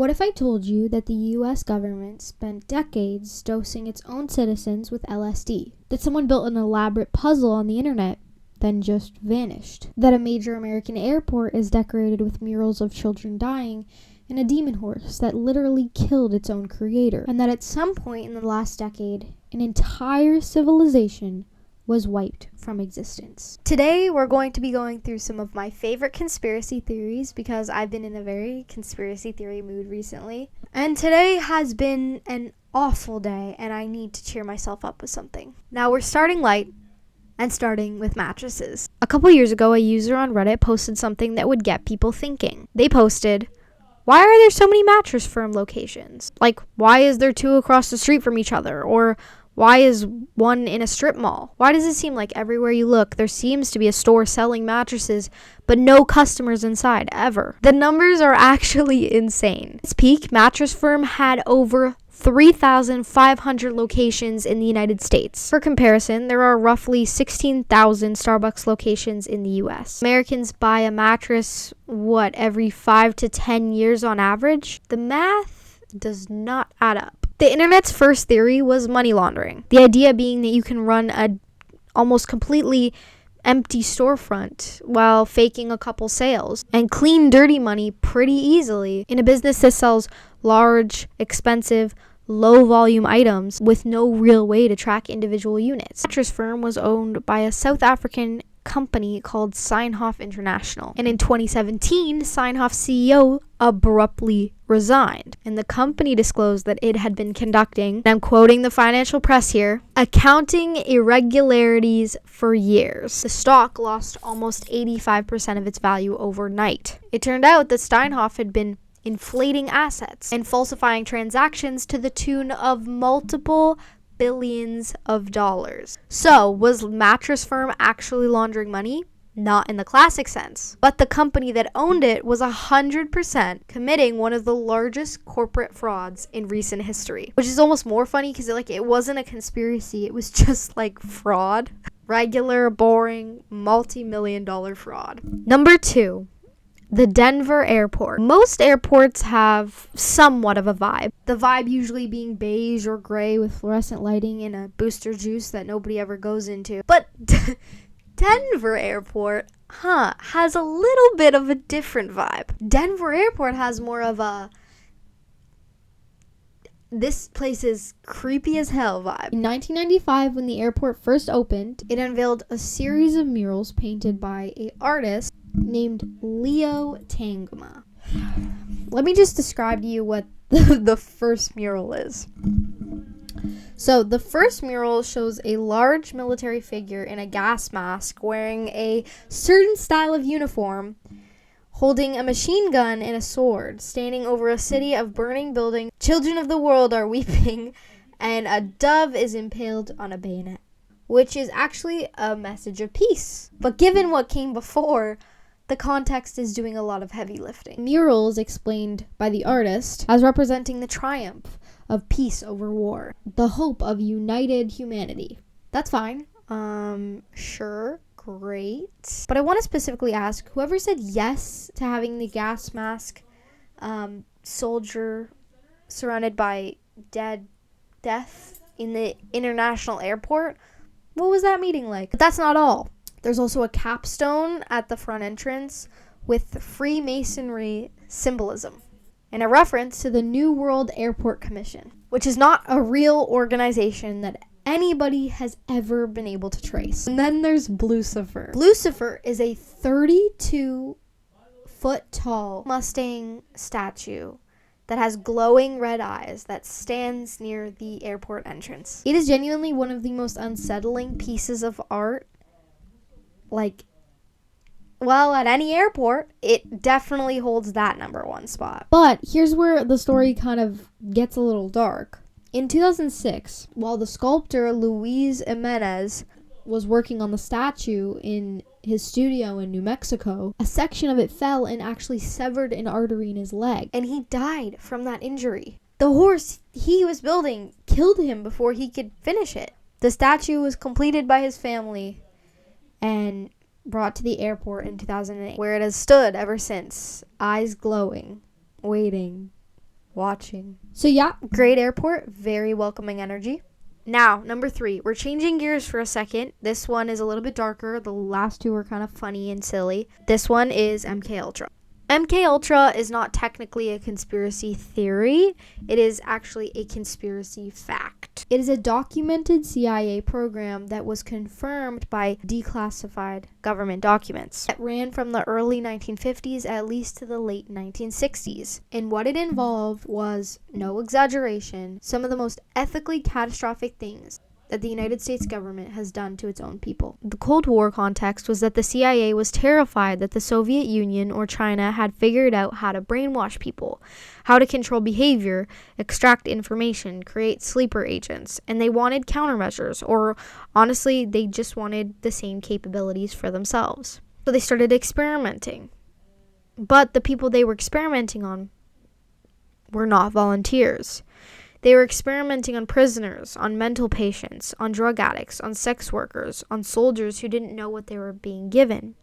What if I told you that the US government spent decades dosing its own citizens with LSD? That someone built an elaborate puzzle on the internet, then just vanished? That a major American airport is decorated with murals of children dying, and a demon horse that literally killed its own creator? And that at some point in the last decade, an entire civilization was wiped from existence. Today, we're going to be going through some of my favorite conspiracy theories because I've been in a very conspiracy theory mood recently. And today has been an awful day, and I need to cheer myself up with something. Now, we're starting light and starting with mattresses. A couple years ago, a user on Reddit posted something that would get people thinking. They posted, "Why are there so many Mattress Firm locations? Like, why is there 2 across the street from each other? Or why is one in a strip mall? Why does it seem like everywhere you look, there seems to be a store selling mattresses, but no customers inside, ever?" The numbers are actually insane. At its peak, Mattress Firm had over 3,500 locations in the United States. For comparison, there are roughly 16,000 Starbucks locations in the US. Americans buy a mattress, every 5 to 10 years on average? The math does not add up. The internet's first theory was money laundering. The idea being that you can run a almost completely empty storefront while faking a couple sales and clean dirty money pretty easily in a business that sells large, expensive, low volume items with no real way to track individual units. Mattress Firm was owned by a South African company called Seinhoff International, and in 2017 Seinhoff's CEO abruptly resigned, and the company disclosed that it had been conducting, and I'm quoting the financial press here, "accounting irregularities for years." The stock lost almost 85% of its value overnight. It turned out that Steinhoff had been inflating assets and falsifying transactions to the tune of multiple billions of dollars. So, was Mattress Firm actually laundering money? Not in the classic sense, but the company that owned it was 100% committing one of the largest corporate frauds in recent history, which is almost more funny because it wasn't a conspiracy, it was just fraud. Regular, boring, multi-million-dollar fraud. Number 2. The Denver airport. Most airports have somewhat of a vibe. The vibe usually being beige or gray with fluorescent lighting and a booster juice that nobody ever goes into. But Denver airport, has a little bit of a different vibe. Denver airport has more of a "this place is creepy as hell" vibe. In 1995, when the airport first opened, it unveiled a series of murals painted by an artist named Leo Tangma. Let me just describe to you what the first mural is. So the first mural shows a large military figure in a gas mask wearing a certain style of uniform, holding a machine gun and a sword, standing over a city of burning buildings. Children of the world are weeping, and a dove is impaled on a bayonet, which is actually a message of peace. But given what came before, the context is doing a lot of heavy lifting. Murals explained by the artist as representing the triumph of peace over war, the hope of united humanity. That's fine. Sure, great. But I want to specifically ask, whoever said yes to having the gas mask soldier surrounded by death in the international airport, what was that meeting like? But that's not all. There's also a capstone at the front entrance with Freemasonry symbolism and a reference to the New World Airport Commission, which is not a real organization that anybody has ever been able to trace. And then there's Blucifer. Blucifer is a 32-foot tall Mustang statue that has glowing red eyes that stands near the airport entrance. It is genuinely one of the most unsettling pieces of art at any airport. It definitely holds that number 1 spot. But here's where the story kind of gets a little dark. In 2006, while the sculptor Luis Jimenez was working on the statue in his studio in New Mexico, a section of it fell and actually severed an artery in his leg, and he died from that injury. The horse he was building killed him before he could finish it. The statue was completed by his family and brought to the airport in 2008, where it has stood ever since, eyes glowing, waiting watching. So yeah, great airport, very welcoming energy. Now, number 3, we're changing gears for a second. This one is a little bit darker. The last 2 were kind of funny and silly. This one is MK Ultra. MK Ultra is not technically a conspiracy theory. It is actually a conspiracy fact. It is a documented CIA program that was confirmed by declassified government documents. It ran from the early 1950s at least to the late 1960s. And what it involved was, no exaggeration, some of the most ethically catastrophic things that the United States government has done to its own people. The Cold War context was that the CIA was terrified that the Soviet Union or China had figured out how to brainwash people, how to control behavior, extract information, create sleeper agents, and they wanted countermeasures, or honestly, they just wanted the same capabilities for themselves. So they started experimenting. But the people they were experimenting on were not volunteers. They were experimenting on prisoners, on mental patients, on drug addicts, on sex workers, on soldiers who didn't know what they were being given,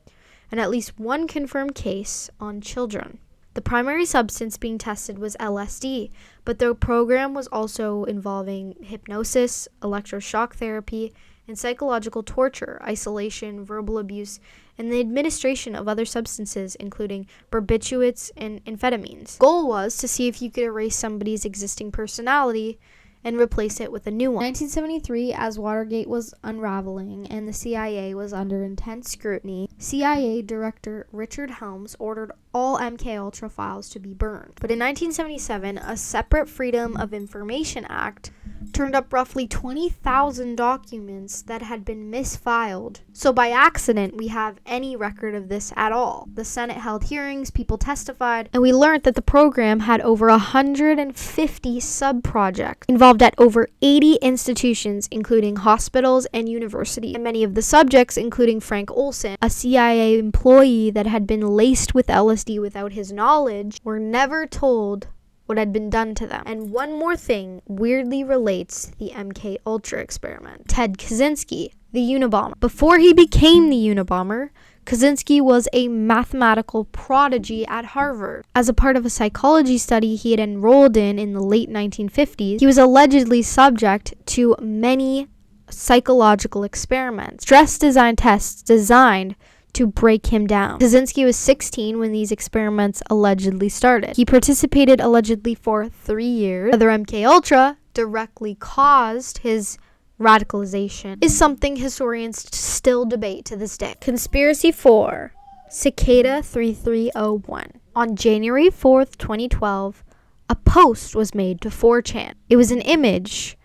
and at least one confirmed case on children. The primary substance being tested was LSD, but the program was also involving hypnosis, electroshock therapy, and psychological torture, isolation, verbal abuse, and the administration of other substances, including barbiturates and amphetamines. The goal was to see if you could erase somebody's existing personality and replace it with a new one. In 1973, as Watergate was unraveling and the CIA was under intense scrutiny, CIA Director Richard Helms ordered all MKUltra files to be burned. But in 1977, a separate Freedom of Information Act turned up roughly 20,000 documents that had been misfiled. So by accident, we have any record of this at all. The Senate held hearings, people testified, and we learned that the program had over 150 sub-projects involved at over 80 institutions, including hospitals and universities. And many of the subjects, including Frank Olson, a CIA employee that had been laced with LSD without his knowledge, were never told what had been done to them. And one more thing weirdly relates to the MK Ultra experiment. Ted Kaczynski, the Unabomber. Before he became the Unabomber, Kaczynski was a mathematical prodigy at Harvard. As a part of a psychology study he had enrolled in the late 1950s, he was allegedly subject to many psychological experiments, stress design tests designed to break him down. Kaczynski was 16 when these experiments allegedly started. He participated allegedly for 3 years. Whether MK Ultra directly caused his radicalization is something historians still debate to this day. Conspiracy 4, Cicada 3301. On January 4th, 2012, a post was made to 4chan. It was an image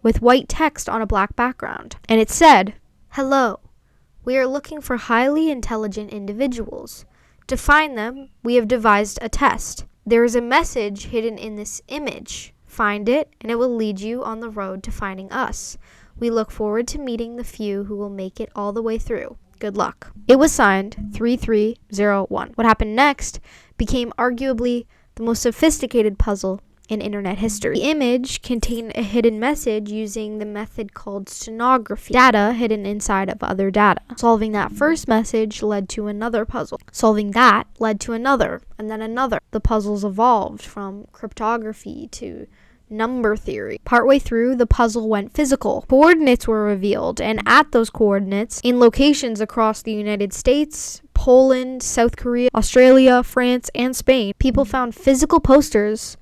with white text on a black background, and it said, "Hello. We are looking for highly intelligent individuals. To find them, we have devised a test. There is a message hidden in this image. Find it, and it will lead you on the road to finding us. We look forward to meeting the few who will make it all the way through. Good luck." It was signed 3301. What happened next became arguably the most sophisticated puzzle in internet history. The image contained a hidden message using the method called stenography, data hidden inside of other data. Solving that first message led to another puzzle. Solving that led to another, and then another. The puzzles evolved from cryptography to number theory. Partway through, the puzzle went physical. Coordinates were revealed, and at those coordinates, in locations across the United States, Poland, South Korea, Australia, France, and Spain, people found physical posters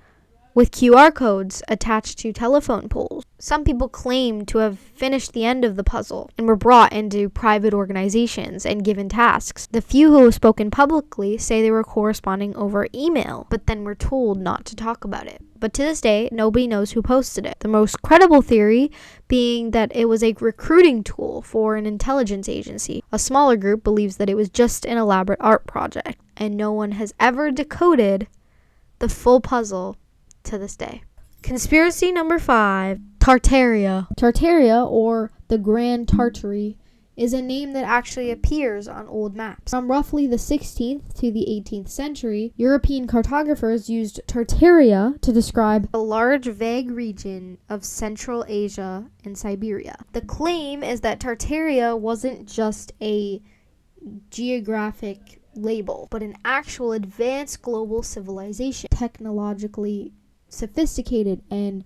with QR codes attached to telephone poles. Some people claimed to have finished the end of the puzzle and were brought into private organizations and given tasks. The few who have spoken publicly say they were corresponding over email, but then were told not to talk about it. But to this day, nobody knows who posted it. The most credible theory being that it was a recruiting tool for an intelligence agency. A smaller group believes that it was just an elaborate art project, and no one has ever decoded the full puzzle to this day. Conspiracy number 5, Tartaria. Tartaria, or the Grand Tartary, is a name that actually appears on old maps. From roughly the 16th to the 18th century, European cartographers used Tartaria to describe a large vague region of Central Asia and Siberia. The claim is that Tartaria wasn't just a geographic label, but an actual advanced global civilization, technologically sophisticated and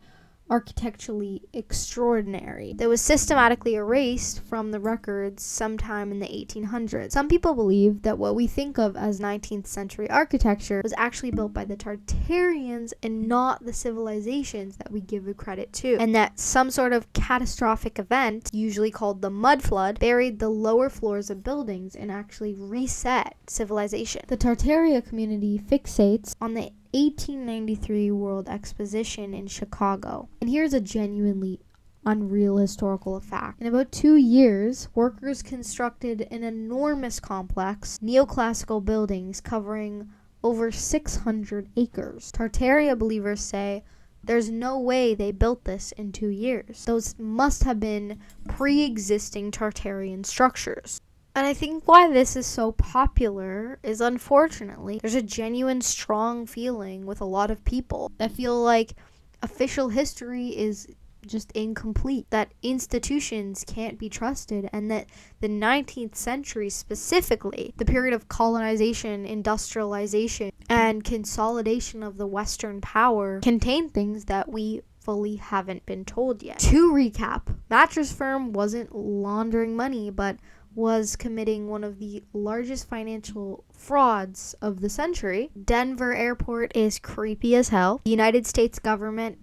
architecturally extraordinary that was systematically erased from the records sometime in the 1800s. Some people believe that what we think of as 19th century architecture was actually built by the Tartarians and not the civilizations that we give the credit to, and that some sort of catastrophic event, usually called the mud flood, buried the lower floors of buildings and actually reset civilization. The Tartaria community fixates on the 1893 World Exposition in Chicago. And here's a genuinely unreal historical fact. In about 2 years, workers constructed an enormous complex, neoclassical buildings covering over 600 acres. Tartaria believers say there's no way they built this in 2 years. Those must have been pre-existing Tartarian structures. And I think why this is so popular is, unfortunately, there's a genuine strong feeling with a lot of people that feel like official history is just incomplete, that institutions can't be trusted, and that the 19th century specifically, the period of colonization, industrialization, and consolidation of the Western power, contain things that we fully haven't been told yet. To recap, Mattress Firm wasn't laundering money, but was committing one of the largest financial frauds of the century. Denver Airport is creepy as hell. The United States government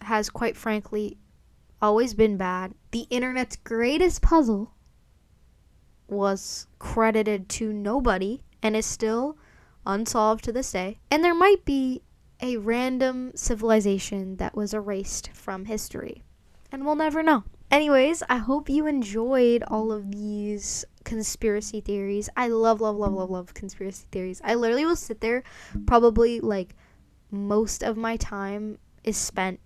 has, quite frankly, always been bad. The internet's greatest puzzle was credited to nobody and is still unsolved to this day. And there might be a random civilization that was erased from history, and we'll never know. Anyways, I hope you enjoyed all of these conspiracy theories. I love conspiracy theories. I literally will sit there, probably like most of my time is spent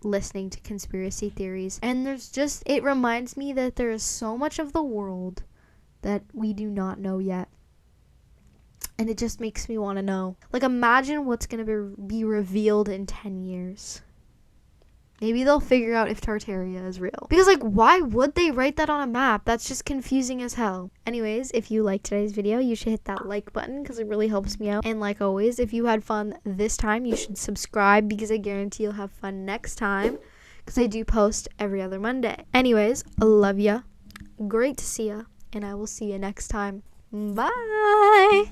listening to conspiracy theories. And it reminds me that there is so much of the world that we do not know yet. And it just makes me want to know. Like, imagine what's going to be revealed in 10 years. Maybe they'll figure out if Tartaria is real. Because, like, why would they write that on a map? That's just confusing as hell. Anyways, if you liked today's video, you should hit that like button because it really helps me out. And like always, if you had fun this time, you should subscribe because I guarantee you'll have fun next time because I do post every other Monday. Anyways, I love ya. Great to see ya. And I will see you next time. Bye!